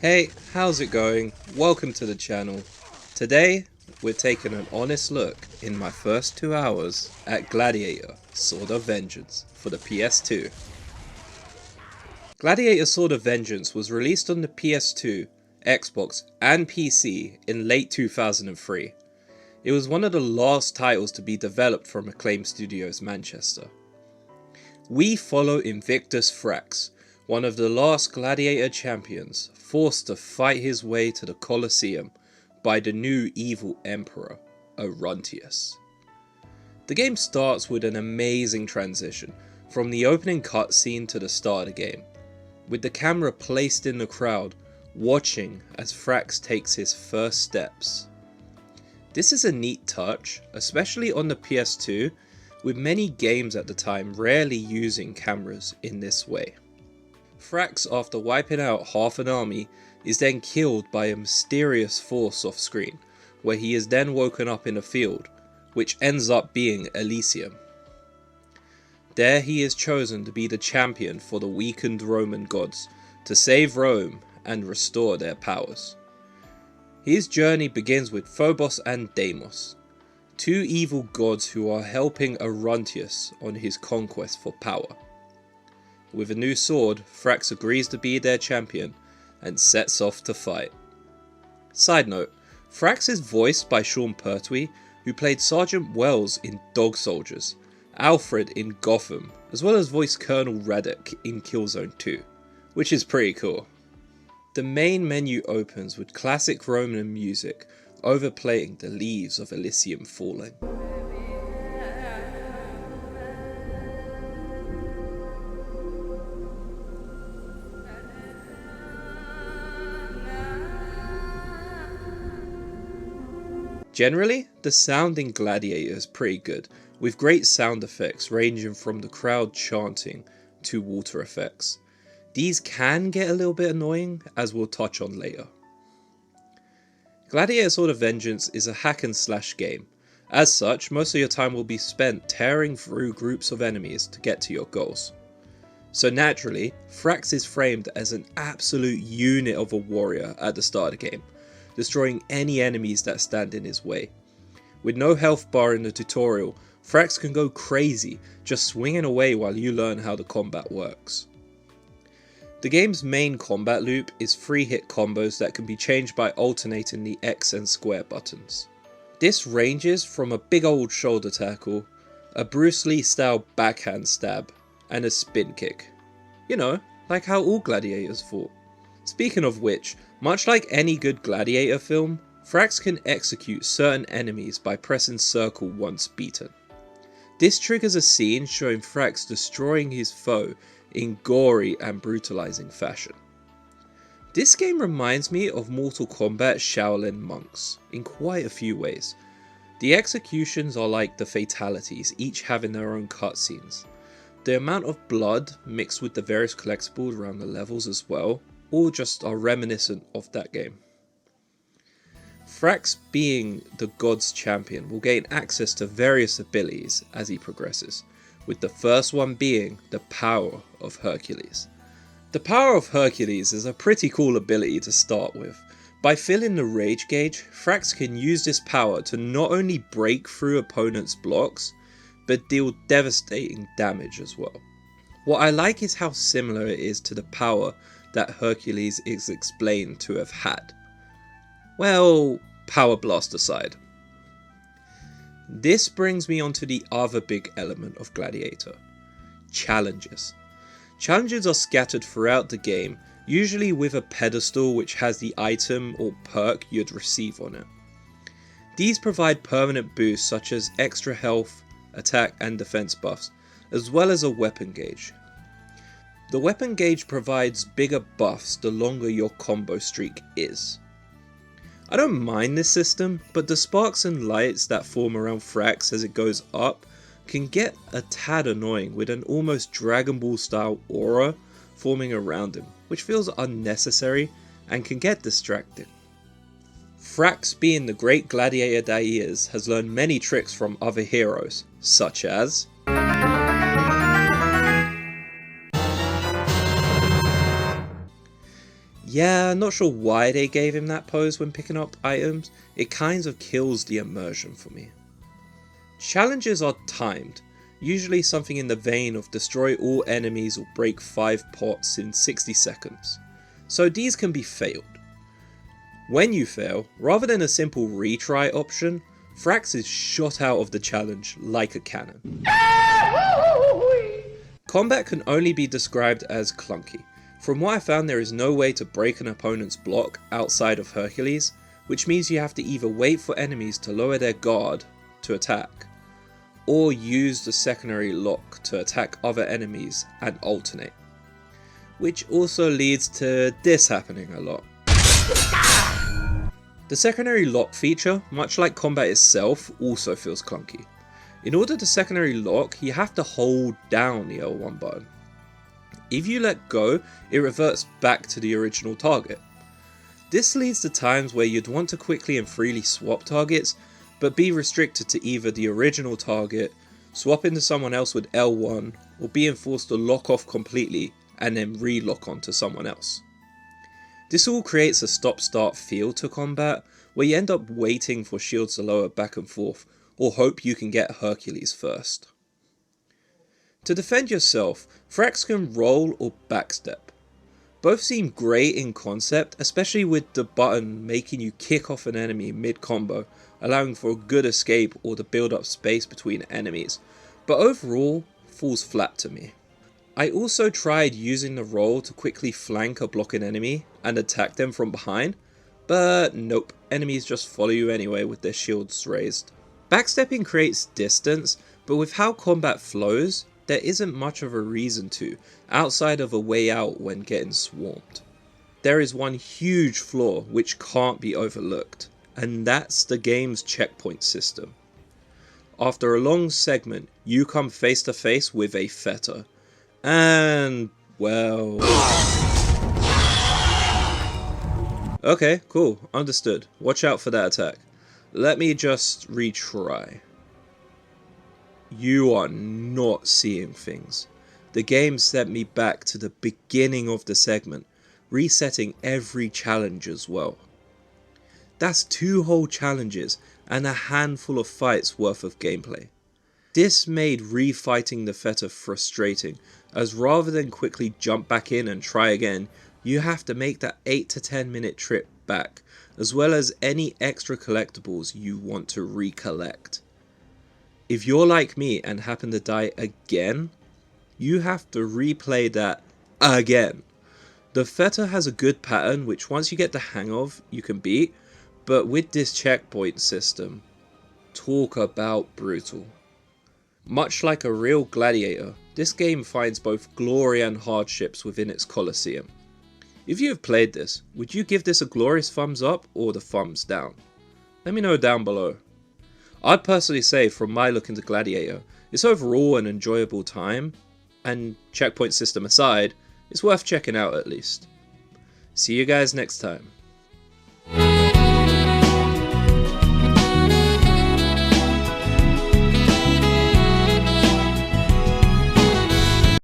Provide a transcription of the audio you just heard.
Hey, how's it going? Welcome to the channel. Today, we're taking an honest look in my first 2 hours at Gladiator Sword of Vengeance for the PS2. Gladiator Sword of Vengeance was released on the PS2, Xbox and PC in late 2003. It was one of the last titles to be developed from Acclaim Studios Manchester. We follow Invictus Frax, one of the last Gladiator champions, forced to fight his way to the Colosseum by the new evil emperor, Orontius. The game starts with an amazing transition from the opening cutscene to the start of the game, with the camera placed in the crowd, watching as Frax takes his first steps. This is a neat touch, especially on the PS2, with many games at the time rarely using cameras in this way. Frax, after wiping out half an army, is then killed by a mysterious force off screen, where he is then woken up in a field, which ends up being Elysium. There he is chosen to be the champion for the weakened Roman gods, to save Rome and restore their powers. His journey begins with Phobos and Deimos, two evil gods who are helping Orontius on his conquest for power. With a new sword, Frax agrees to be their champion and sets off to fight. Side note, Frax is voiced by Sean Pertwee, who played Sergeant Wells in Dog Soldiers, Alfred in Gotham, as well as voiced Colonel Radek in Killzone 2, which is pretty cool. The main menu opens with classic Roman music overplaying the leaves of Elysium falling. Generally, the sound in Gladiator is pretty good, with great sound effects ranging from the crowd chanting to water effects. These can get a little bit annoying, as we'll touch on later. Gladiator Sword of Vengeance is a hack and slash game. As such, most of your time will be spent tearing through groups of enemies to get to your goals. So naturally, Frax is framed as an absolute unit of a warrior at the start of the game, destroying any enemies that stand in his way. With no health bar in the tutorial, Frax can go crazy, just swinging away while you learn how the combat works. The game's main combat loop is 3-hit combos that can be changed by alternating the X and square buttons. This ranges from a big old shoulder tackle, a Bruce Lee style backhand stab, and a spin kick. You know, like how all gladiators fought. Speaking of which, much like any good gladiator film, Frax can execute certain enemies by pressing circle once beaten. This triggers a scene showing Frax destroying his foe in gory and brutalizing fashion. This game reminds me of Mortal Kombat Shaolin monks in quite a few ways. The executions are like the fatalities, each having their own cutscenes. The amount of blood mixed with the various collectibles around the levels as well, all just are reminiscent of that game. Frax, being the god's champion, will gain access to various abilities as he progresses, with the first one being the Power of Hercules. The Power of Hercules is a pretty cool ability to start with. By filling the rage gauge, Frax can use this power to not only break through opponents' blocks, but deal devastating damage as well. What I like is how similar it is to the power that Hercules is explained to have had. Well, power blast aside. This brings me on to the other big element of Gladiator: challenges. Challenges are scattered throughout the game, usually with a pedestal which has the item or perk you'd receive on it. These provide permanent boosts such as extra health, attack and defense buffs, as well as a weapon gauge. The weapon gauge provides bigger buffs the longer your combo streak is. I don't mind this system, but the sparks and lights that form around Frax as it goes up can get a tad annoying, with an almost Dragon Ball style aura forming around him, which feels unnecessary and can get distracting. Frax, being the great gladiator that he is, has learned many tricks from other heroes, such as Yeah, not sure why they gave him that pose when picking up items, it kind of kills the immersion for me. Challenges are timed, usually something in the vein of destroy all enemies or break 5 pots in 60 seconds, so these can be failed. When you fail, rather than a simple retry option, Frax is shot out of the challenge like a cannon. Combat can only be described as clunky. From what I found, there is no way to break an opponent's block outside of Hercules, which means you have to either wait for enemies to lower their guard to attack, or use the secondary lock to attack other enemies and alternate. Which also leads to this happening a lot. The secondary lock feature, much like combat itself, also feels clunky. In order to secondary lock, you have to hold down the L1 button. If you let go, it reverts back to the original target. This leads to times where you'd want to quickly and freely swap targets, but be restricted to either the original target, swap into someone else with L1, or being forced to lock off completely and then re-lock onto someone else. This all creates a stop-start feel to combat, where you end up waiting for shields to lower back and forth, or hope you can get Hercules first. To defend yourself, Frax can roll or backstep. Both seem great in concept, especially with the button making you kick off an enemy mid-combo, allowing for a good escape or to build up space between enemies, but overall, falls flat to me. I also tried using the roll to quickly flank a blocking enemy and attack them from behind, but nope, enemies just follow you anyway with their shields raised. Backstepping creates distance, but with how combat flows, there isn't much of a reason to, outside of a way out when getting swarmed. There is one huge flaw which can't be overlooked, and that's the game's checkpoint system. After a long segment, you come face to face with a fetter. And, well... Okay, cool, understood. Watch out for that attack. Let me just retry. You are not seeing things. The game sent me back to the beginning of the segment, resetting every challenge as well. That's 2 whole challenges and a handful of fights worth of gameplay. This made refighting the fetter frustrating, as rather than quickly jump back in and try again, you have to make that 8 to 10 minute trip back, as well as any extra collectibles you want to recollect. If you're like me and happen to die again, you have to replay that again. The fetter has a good pattern which once you get the hang of, you can beat, but with this checkpoint system, talk about brutal. Much like a real Gladiator, this game finds both glory and hardships within its Colosseum. If you have played this, would you give this a glorious thumbs up or the thumbs down? Let me know down below. I'd personally say from my look into Gladiator, it's overall an enjoyable time, and checkpoint system aside, it's worth checking out at least. See you guys next time.